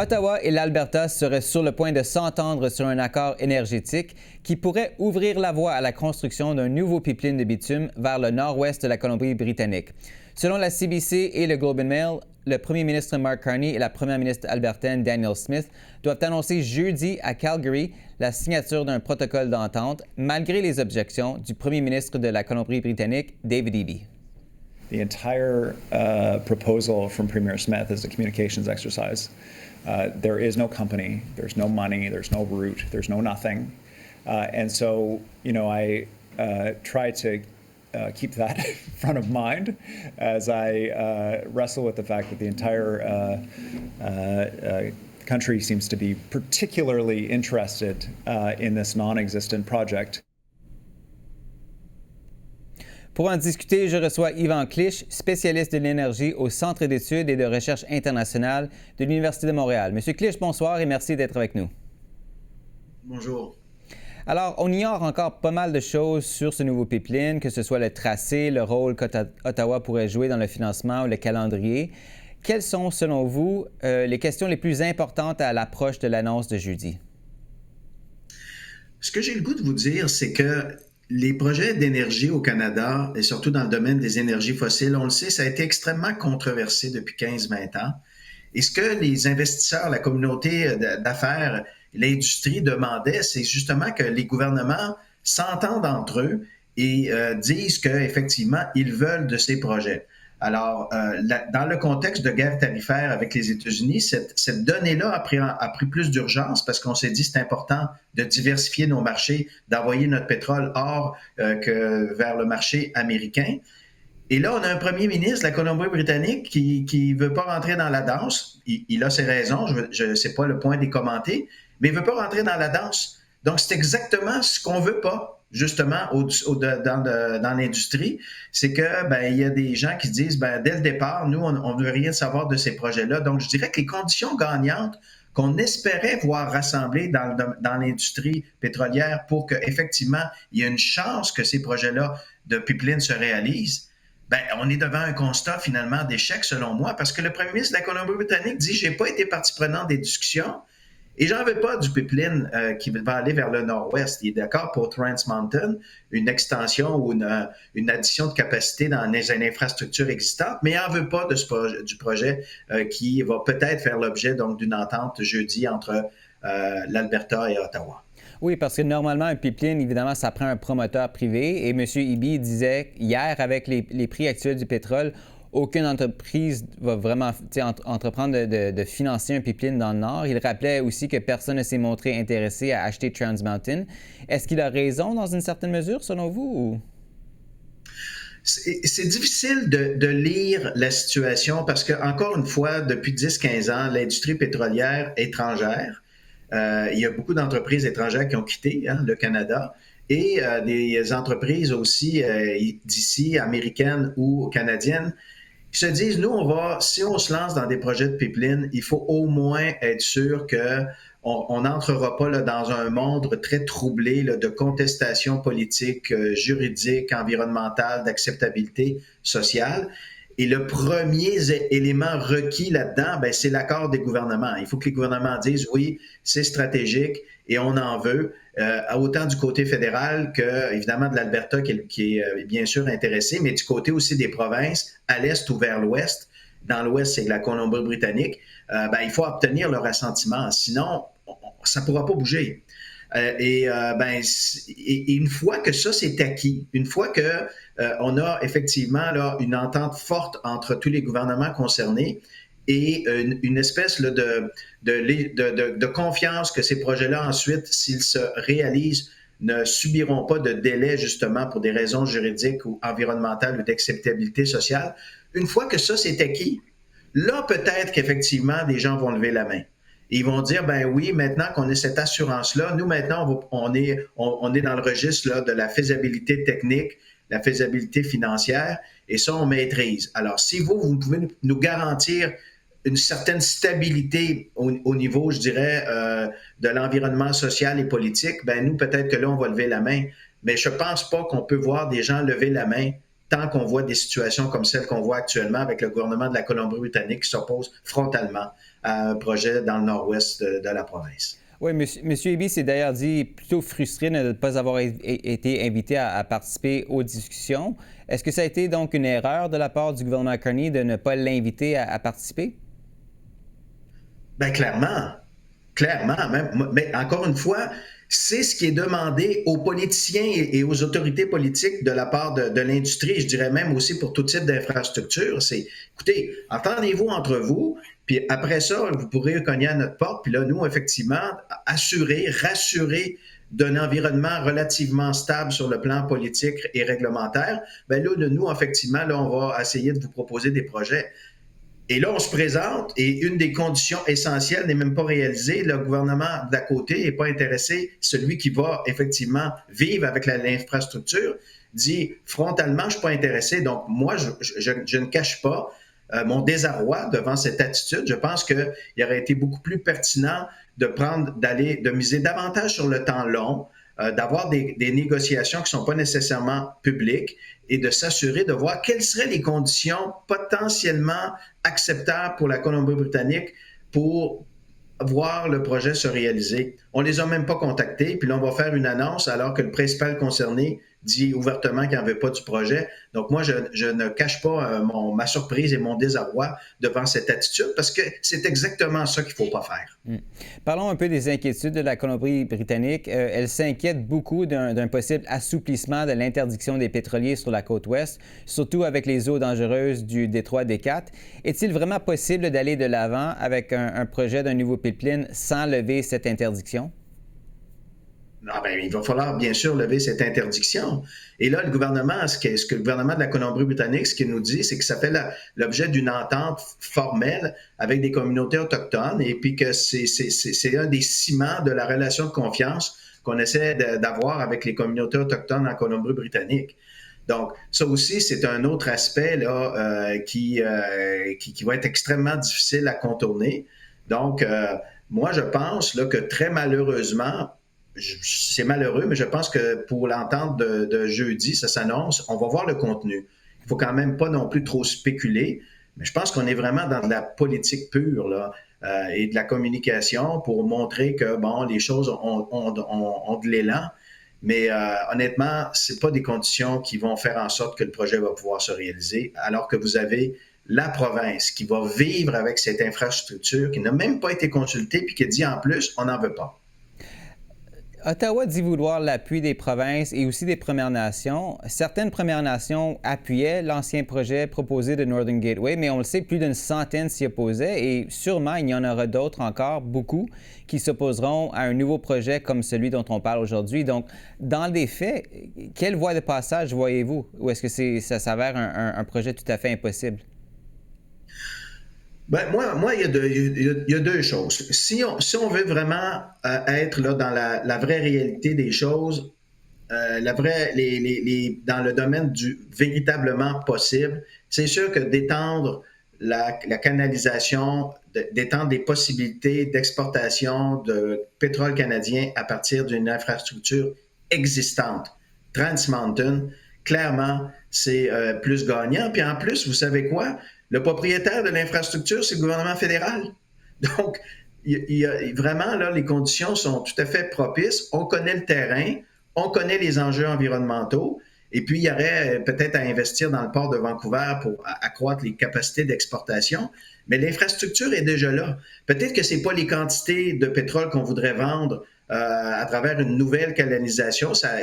Ottawa et l'Alberta seraient sur le point de s'entendre sur un accord énergétique qui pourrait ouvrir la voie à la construction d'un nouveau pipeline de bitume vers le nord-ouest de la Colombie-Britannique. Selon la CBC et le Globe and Mail, le premier ministre Mark Carney et la première ministre albertaine Danielle Smith doivent annoncer jeudi à Calgary la signature d'un protocole d'entente, malgré les objections du premier ministre de la Colombie-Britannique, David Eby. The entire proposal from Premier Smith is a communications exercise. There is no company, there's no money, there's no route, there's no nothing. And so, I try to keep that front of mind as I wrestle with the fact that the entire country seems to be particularly interested in this non-existent project. Pour en discuter, je reçois Yvan Clich, spécialiste de l'énergie au Centre d'études et de recherche internationale de l'Université de Montréal. Monsieur Clich, bonsoir et merci d'être avec nous. Bonjour. Alors, on ignore encore pas mal de choses sur ce nouveau pipeline, que ce soit le tracé, le rôle qu'Ottawa pourrait jouer dans le financement ou le calendrier. Quelles sont, selon vous, les questions les plus importantes à l'approche de l'annonce de jeudi? Ce que j'ai le goût de vous dire, c'est que les projets d'énergie au Canada, et surtout dans le domaine des énergies fossiles, on le sait, ça a été extrêmement controversé depuis 15-20 ans. Et ce que les investisseurs, la communauté d'affaires, l'industrie demandaient, c'est justement que les gouvernements s'entendent entre eux et disent qu'effectivement, ils veulent de ces projets. Alors, dans le contexte de guerre tarifaire avec les États-Unis, cette donnée-là a pris plus d'urgence parce qu'on s'est dit que c'est important de diversifier nos marchés, d'envoyer notre pétrole hors que vers le marché américain. Et là, on a un premier ministre de la Colombie-Britannique qui veut pas rentrer dans la danse. Il a ses raisons, je sais pas le point des commenter, mais il veut pas rentrer dans la danse. Donc, c'est exactement ce qu'on veut pas. Justement, dans l'industrie, c'est que il y a des gens qui disent dès le départ, nous, on ne veut rien savoir de ces projets-là. Donc, je dirais que les conditions gagnantes qu'on espérait voir rassemblées dans l'industrie pétrolière pour qu'effectivement, il y ait une chance que ces projets-là de pipeline se réalisent, on est devant un constat finalement d'échec, selon moi, parce que le premier ministre de la Colombie-Britannique dit « J'ai pas été partie prenante des discussions ». Et j'en veux pas du pipeline qui va aller vers le nord-ouest. Il est d'accord pour Trans Mountain, une extension ou une addition de capacité dans les infrastructures existantes, mais il n'en veut pas du projet qui va peut-être faire l'objet donc d'une entente jeudi entre l'Alberta et Ottawa. Oui, parce que normalement, un pipeline, évidemment, ça prend un promoteur privé. Et M. Eby disait hier, avec les prix actuels du pétrole, aucune entreprise va vraiment entreprendre de financer un pipeline dans le Nord. Il rappelait aussi que personne ne s'est montré intéressé à acheter Trans Mountain. Est-ce qu'il a raison dans une certaine mesure, selon vous? Ou? C'est difficile de lire la situation parce que, encore une fois, depuis 10-15 ans, l'industrie pétrolière étrangère, il y a beaucoup d'entreprises étrangères qui ont quitté le Canada et des entreprises aussi d'ici, américaines ou canadiennes, qui se disent, nous, si on se lance dans des projets de pipeline, il faut au moins être sûr qu'on n'entrera pas dans un monde très troublé de contestation politique, juridique, environnementale, d'acceptabilité sociale. Et le premier élément requis là-dedans, c'est l'accord des gouvernements. Il faut que les gouvernements disent, oui, c'est stratégique et on en veut, autant du côté fédéral que, évidemment, de l'Alberta qui est bien sûr intéressé, mais du côté aussi des provinces, à l'est ou vers l'ouest. Dans l'ouest, c'est la Colombie-Britannique. Il faut obtenir leur assentiment, sinon, ça ne pourra pas bouger. Et une fois que ça, c'est acquis, une fois qu'on a effectivement là, une entente forte entre tous les gouvernements concernés, et une espèce là, de confiance que ces projets-là, ensuite, s'ils se réalisent, ne subiront pas de délai, justement, pour des raisons juridiques ou environnementales ou d'acceptabilité sociale. Une fois que ça, c'est acquis, là, peut-être qu'effectivement, des gens vont lever la main. Et ils vont dire, oui, maintenant qu'on a cette assurance-là, nous, maintenant, on est dans le registre là, de la faisabilité technique, la faisabilité financière, et ça, on maîtrise. Alors, si vous pouvez nous garantir une certaine stabilité au niveau, je dirais, de l'environnement social et politique, nous, peut-être que là, on va lever la main. Mais je ne pense pas qu'on peut voir des gens lever la main tant qu'on voit des situations comme celle qu'on voit actuellement avec le gouvernement de la Colombie-Britannique qui s'oppose frontalement à un projet dans le nord-ouest de la province. Oui, Monsieur Eby s'est d'ailleurs dit plutôt frustré de ne pas avoir été invité à participer aux discussions. Est-ce que ça a été donc une erreur de la part du gouvernement Carney de ne pas l'inviter à participer? Bien, clairement. Clairement, même. Mais encore une fois, c'est ce qui est demandé aux politiciens et aux autorités politiques de la part de l'industrie, je dirais même aussi pour tout type d'infrastructure. C'est, écoutez, entendez-vous entre vous, puis après ça, vous pourrez cogner à notre porte, puis là, nous, effectivement, rassurer d'un environnement relativement stable sur le plan politique et réglementaire, bien là, nous, effectivement, là, on va essayer de vous proposer des projets. Et là, on se présente et une des conditions essentielles n'est même pas réalisée. Le gouvernement d'à côté n'est pas intéressé. Celui qui va effectivement vivre avec l'infrastructure dit frontalement, je ne suis pas intéressé. Donc, moi, je ne cache pas mon désarroi devant cette attitude. Je pense qu'il aurait été beaucoup plus pertinent de miser davantage sur le temps long, d'avoir des négociations qui ne sont pas nécessairement publiques et de s'assurer de voir quelles seraient les conditions potentiellement acceptables pour la Colombie-Britannique pour voir le projet se réaliser. On ne les a même pas contactés, puis là, on va faire une annonce alors que le principal concerné dit ouvertement qu'il n'en veut pas du projet. Donc, moi, je ne cache pas ma surprise et mon désarroi devant cette attitude parce que c'est exactement ça qu'il ne faut pas faire. Parlons un peu des inquiétudes de la Colombie-Britannique. Elle s'inquiète beaucoup d'un possible assouplissement de l'interdiction des pétroliers sur la côte ouest, surtout avec les eaux dangereuses du détroit d'Écat. Est-il vraiment possible d'aller de l'avant avec un projet d'un nouveau pipeline sans lever cette interdiction? Ah ben, il va falloir bien sûr lever cette interdiction. Et là, le gouvernement, ce que le gouvernement de la Colombie-Britannique, ce qu'il nous dit, c'est que ça fait l'objet d'une entente formelle avec des communautés autochtones et puis que c'est un des ciments de la relation de confiance qu'on essaie d'avoir avec les communautés autochtones en Colombie-Britannique. Donc, ça aussi, c'est un autre aspect là, qui va être extrêmement difficile à contourner. Donc, moi, je pense là, que très malheureusement, c'est malheureux, mais je pense que pour l'entente de jeudi, ça s'annonce, on va voir le contenu. Il ne faut quand même pas non plus trop spéculer, mais je pense qu'on est vraiment dans de la politique pure là, et de la communication pour montrer que bon, les choses ont de l'élan. Mais honnêtement, ce n'est pas des conditions qui vont faire en sorte que le projet va pouvoir se réaliser, alors que vous avez la province qui va vivre avec cette infrastructure, qui n'a même pas été consultée, puis qui dit en plus, on n'en veut pas. Ottawa dit vouloir l'appui des provinces et aussi des Premières Nations. Certaines Premières Nations appuyaient l'ancien projet proposé de Northern Gateway, mais on le sait, plus d'une centaine s'y opposaient et sûrement il y en aura d'autres encore, beaucoup, qui s'opposeront à un nouveau projet comme celui dont on parle aujourd'hui. Donc, dans les faits, quelle voie de passage voyez-vous? Ou est-ce que ça s'avère un projet tout à fait impossible? Ben, moi, il y a deux choses. Si on veut vraiment être là dans la vraie réalité des choses, dans le domaine du véritablement possible, c'est sûr que d'étendre la canalisation, d'étendre les possibilités d'exportation de pétrole canadien à partir d'une infrastructure existante, Trans Mountain, clairement, c'est plus gagnant. Puis en plus, vous savez quoi? Le propriétaire de l'infrastructure, c'est le gouvernement fédéral. Donc, vraiment, là, les conditions sont tout à fait propices. On connaît le terrain, on connaît les enjeux environnementaux, et puis il y aurait peut-être à investir dans le port de Vancouver pour accroître les capacités d'exportation, mais l'infrastructure est déjà là. Peut-être que ce n'est pas les quantités de pétrole qu'on voudrait vendre à travers une nouvelle canalisation, ça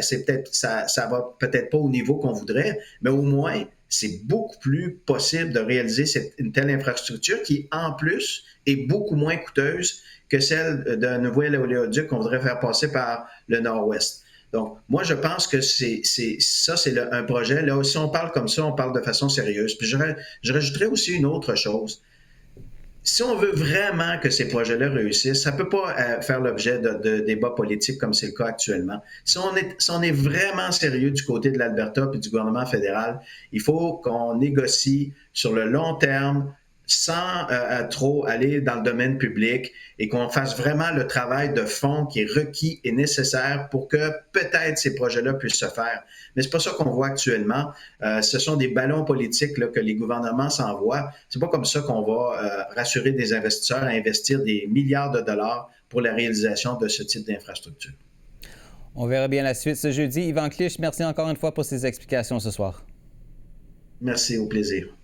va peut-être pas au niveau qu'on voudrait, mais au moins, c'est beaucoup plus possible de réaliser une telle infrastructure qui, en plus, est beaucoup moins coûteuse que celle d'un nouvel oléoduc qu'on voudrait faire passer par le nord-ouest. Donc, moi, je pense que c'est un projet. Là, si on parle comme ça, on parle de façon sérieuse. Puis je rajouterais aussi une autre chose. Si on veut vraiment que ces projets-là réussissent, ça ne peut pas faire l'objet de débats politiques comme c'est le cas actuellement. Si on est vraiment sérieux du côté de l'Alberta et du gouvernement fédéral, il faut qu'on négocie sur le long terme sans trop aller dans le domaine public et qu'on fasse vraiment le travail de fond qui est requis et nécessaire pour que peut-être ces projets-là puissent se faire. Mais c'est pas ça qu'on voit actuellement. Ce sont des ballons politiques là, que les gouvernements s'envoient. C'est pas comme ça qu'on va rassurer des investisseurs à investir des milliards de dollars pour la réalisation de ce type d'infrastructure. On verra bien la suite ce jeudi. Yvan Clich, merci encore une fois pour ces explications ce soir. Merci, au plaisir.